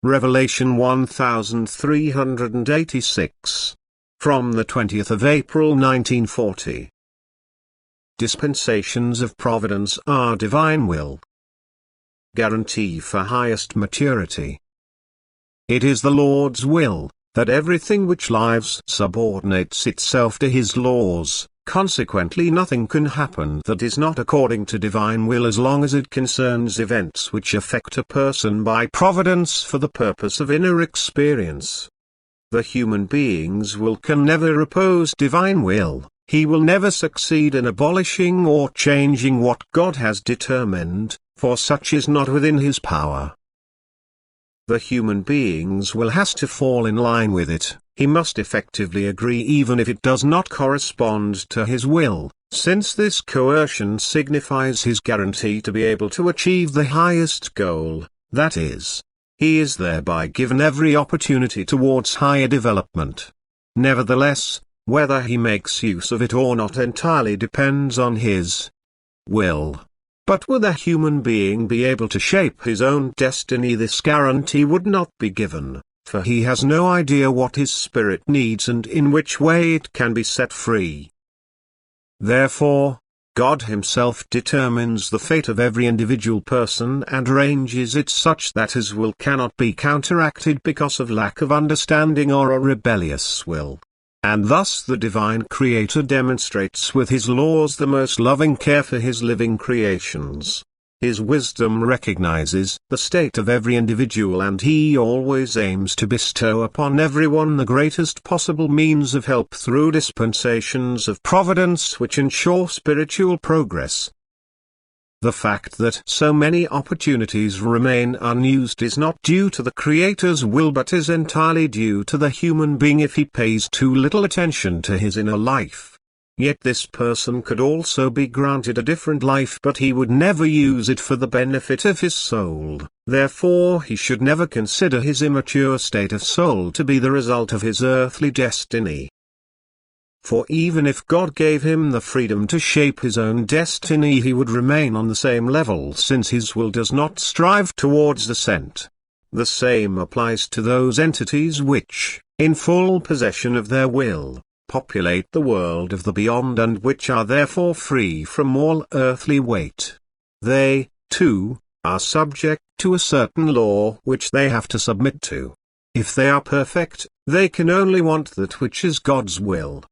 Revelation 1386. From the 20th of April 1940. Dispensations of Providence are divine will. Guarantee for highest maturity. It is the Lord's will, that everything which lives subordinates itself to His laws. Consequently, nothing can happen that is not according to divine will as long as it concerns events which affect a person by providence for the purpose of inner experience. The human being's will can never oppose divine will. He will never succeed in abolishing or changing what God has determined, for such is not within his power. The human being's will has to fall in line with it. He must effectively agree even if it does not correspond to his will, since this coercion signifies his guarantee to be able to achieve the highest goal, that is, he is thereby given every opportunity towards higher development. Nevertheless, whether he makes use of it or not entirely depends on his will. But would a human being be able to shape his own destiny? This guarantee would not be given, for he has no idea what his spirit needs and in which way it can be set free. Therefore, God Himself determines the fate of every individual person and arranges it such that his will cannot be counteracted because of lack of understanding or a rebellious will. And thus the divine Creator demonstrates with His laws the most loving care for His living creations. His wisdom recognizes the state of every individual, and He always aims to bestow upon everyone the greatest possible means of help through dispensations of providence which ensure spiritual progress. The fact that so many opportunities remain unused is not due to the Creator's will but is entirely due to the human being if he pays too little attention to his inner life. Yet this person could also be granted a different life, but he would never use it for the benefit of his soul. Therefore he should never consider his immature state of soul to be the result of his earthly destiny. For even if God gave him the freedom to shape his own destiny, he would remain on the same level, since his will does not strive towards ascent. The same applies to those entities which, in full possession of their will, populate the world of the beyond and which are therefore free from all earthly weight. They, too, are subject to a certain law which they have to submit to. If they are perfect, they can only want that which is God's will.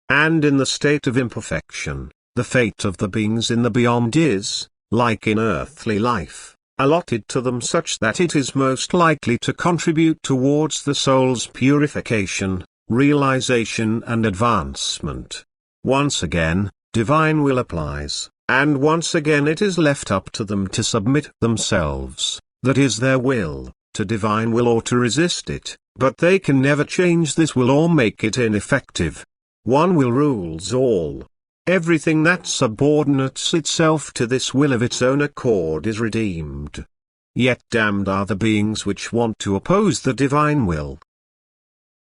And in the state of imperfection, the fate of the beings in the beyond is, like in earthly life, allotted to them such that it is most likely to contribute towards the soul's purification, realization and advancement. Once again, divine will applies, and once again it is left up to them to submit themselves, that is their will, to divine will or to resist it, but they can never change this will or make it ineffective. One will rules all. Everything that subordinates itself to this will of its own accord is redeemed. Yet damned are the beings which want to oppose the divine will.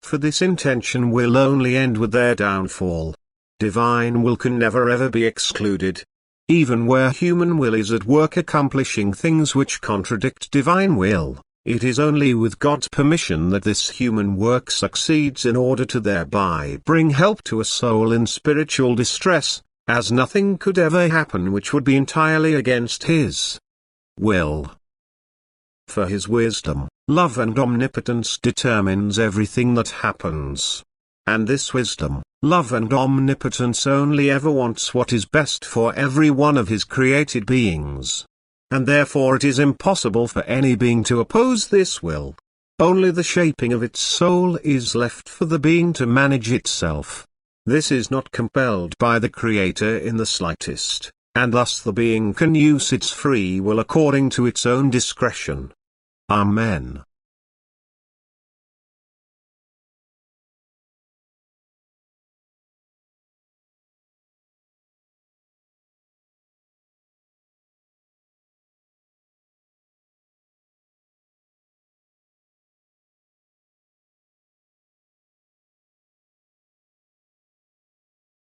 For this intention will only end with their downfall. Divine will can never ever be excluded. Even where human will is at work accomplishing things which contradict divine will, it is only with God's permission that this human work succeeds in order to thereby bring help to a soul in spiritual distress, as nothing could ever happen which would be entirely against His will. For His wisdom, love and omnipotence determines everything that happens. And this wisdom, love and omnipotence only ever wants what is best for every one of His created beings. And therefore it is impossible for any being to oppose this will. Only the shaping of its soul is left for the being to manage itself. This is not compelled by the Creator in the slightest, and thus the being can use its free will according to its own discretion. Amen.